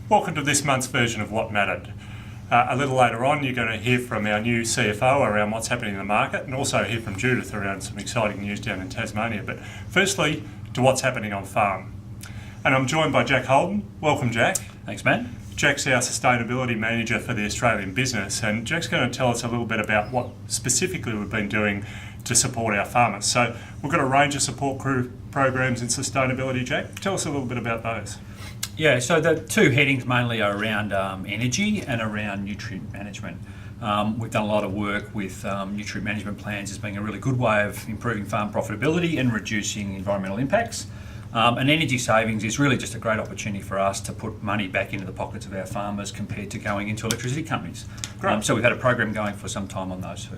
Welcome to this month's version of What Mattered. A little later on you're going to hear from our new CFO around what's happening in the market, and also hear from Judith around some exciting news down in Tasmania. But firstly, to what's happening on farm. And I'm joined by Jack Holden. Welcome, Jack. Thanks, Matt. Jack's our Sustainability Manager for the Australian business, and Jack's going to tell us a little bit about what specifically we've been doing to support our farmers. So we've got a range of support crew programs in sustainability. Jack, tell us a little bit about those. Yeah, so the two headings mainly are around energy and around nutrient management. We've done a lot of work with nutrient management plans as being a really good way of improving farm profitability and reducing environmental impacts. And energy savings is really just a great opportunity for us to put money back into the pockets of our farmers compared to going into electricity companies. So we've had a program going for some time on those two.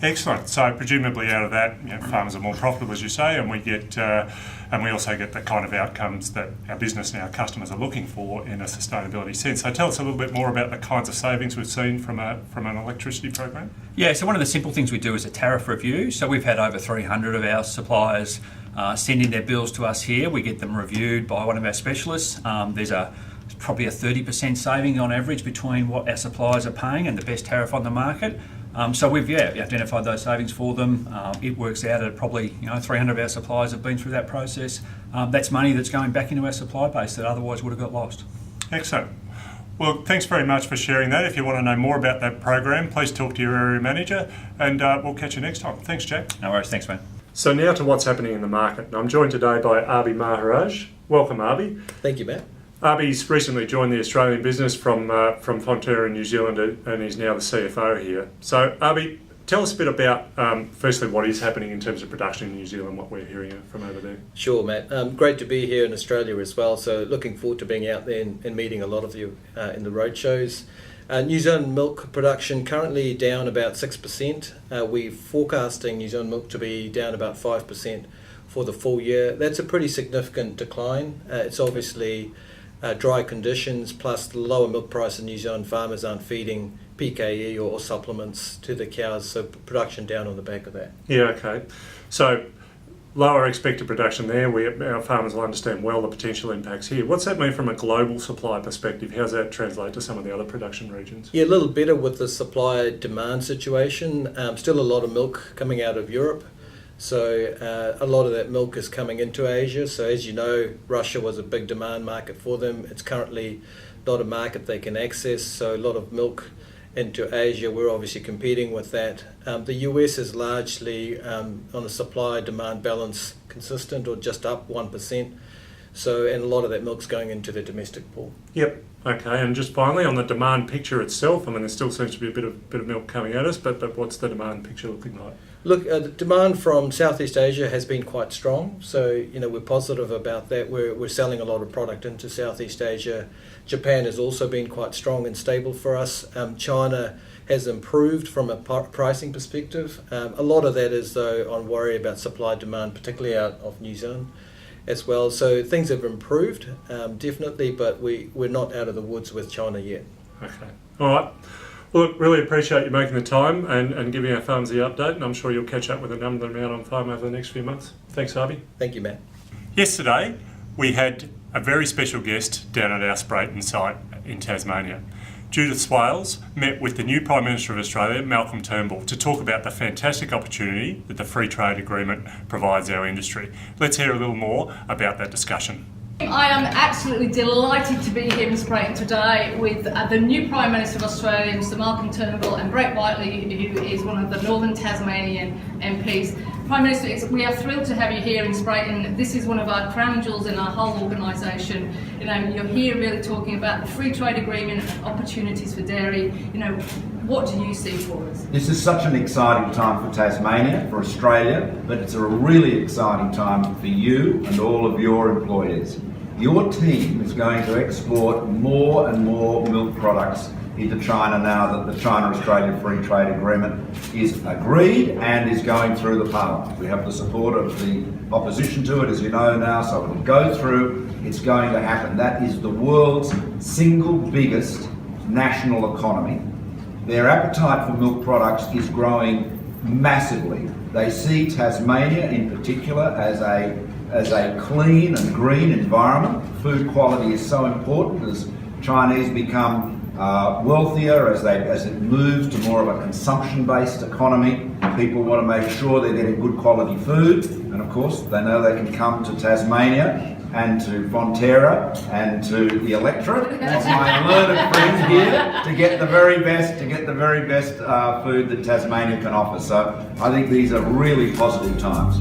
Excellent. So presumably out of that, farmers are more profitable, as you say, and we also get the kind of outcomes that our business and our customers are looking for in a sustainability sense. So tell us a little bit more about the kinds of savings we've seen from an electricity program. Yeah, so one of the simple things we do is a tariff review. So we've had over 300 of our suppliers send in their bills to us here. We get them reviewed by one of our specialists. There's probably a 30% saving on average between what our suppliers are paying and the best tariff on the market. So we've identified those savings for them. It works out at probably 300 of our suppliers have been through that process. That's money that's going back into our supply base that otherwise would have got lost. Excellent. Well, thanks very much for sharing that. If you want to know more about that program, please talk to your area manager, and we'll catch you next time. Thanks, Jack. No worries. Thanks, man. So now to what's happening in the market. I'm joined today by Abhy Maharaj. Welcome, Abhy. Thank you, Matt. Abhy's recently joined the Australian business from Fonterra in New Zealand, and he's now the CFO here. So, Abhy, tell us a bit about, firstly, what is happening in terms of production in New Zealand, what we're hearing from over there. Sure, Matt. Great to be here in Australia as well. So, looking forward to being out there and meeting a lot of you in the road shows. New Zealand milk production currently down about 6%. We're forecasting New Zealand milk to be down about 5% for the full year. That's a pretty significant decline. It's obviously dry conditions plus the lower milk price in New Zealand. Farmers aren't feeding PKE or supplements to the cows, so production down on the back of that. Yeah, okay. So lower expected production there. Our farmers will understand well the potential impacts here. What's that mean from a global supply perspective? How does that translate to some of the other production regions? Yeah, a little better with the supply-demand situation. Still a lot of milk coming out of Europe. So a lot of that milk is coming into Asia. So as you know, Russia was a big demand market for them. It's currently not a market they can access. So a lot of milk into Asia. We're obviously competing with that. The US is largely on a supply-demand balance consistent or just up 1%. So, and a lot of that milk's going into the domestic pool. Yep. Okay. And just finally, on the demand picture itself, I mean, there still seems to be a bit of milk coming at us, but what's the demand picture looking like? Look, the demand from Southeast Asia has been quite strong. So, we're positive about that. We're selling a lot of product into Southeast Asia. Japan has also been quite strong and stable for us. China has improved from a pricing perspective. A lot of that is, though, on worry about supply demand, particularly out of New Zealand as well. So things have improved, definitely, but we're not out of the woods with China yet. Okay. All right. Well, look, really appreciate you making the time and giving our farmers the update, and I'm sure you'll catch up with a number of them out on farm over the next few months. Thanks, Abhy. Thank you, Matt. Yesterday, we had a very special guest down at our Sprayton site in Tasmania. Judith Swales met with the new Prime Minister of Australia, Malcolm Turnbull, to talk about the fantastic opportunity that the free trade agreement provides our industry. Let's hear a little more about that discussion. I am absolutely delighted to be here in Sprayton today with the new Prime Minister of Australia, Mr Malcolm Turnbull, and Brett Whiteley, who is one of the Northern Tasmanian MPs. Prime Minister, we are thrilled to have you here in Sprayton. This is one of our crown jewels in our whole organisation. You're here really talking about the free trade agreement and opportunities for dairy. What do you see for us? This is such an exciting time for Tasmania, for Australia, but it's a really exciting time for you and all of your employers. Your team is going to export more and more milk products into China now that the China-Australia Free Trade Agreement is agreed and is going through the Parliament. We have the support of the opposition to it, as you know now, so it'll go through. It's going to happen. That is the world's single biggest national economy. Their appetite for milk products is growing massively. They see Tasmania in particular as a clean and green environment. Food quality is so important as Chinese become wealthier, as it moves to more of a consumption-based economy. People want to make sure they're getting good quality food, and of course they know they can come to Tasmania and to Fonterra and to the electorate of my learned friends here to get the very best food that Tasmania can offer. So I think these are really positive times.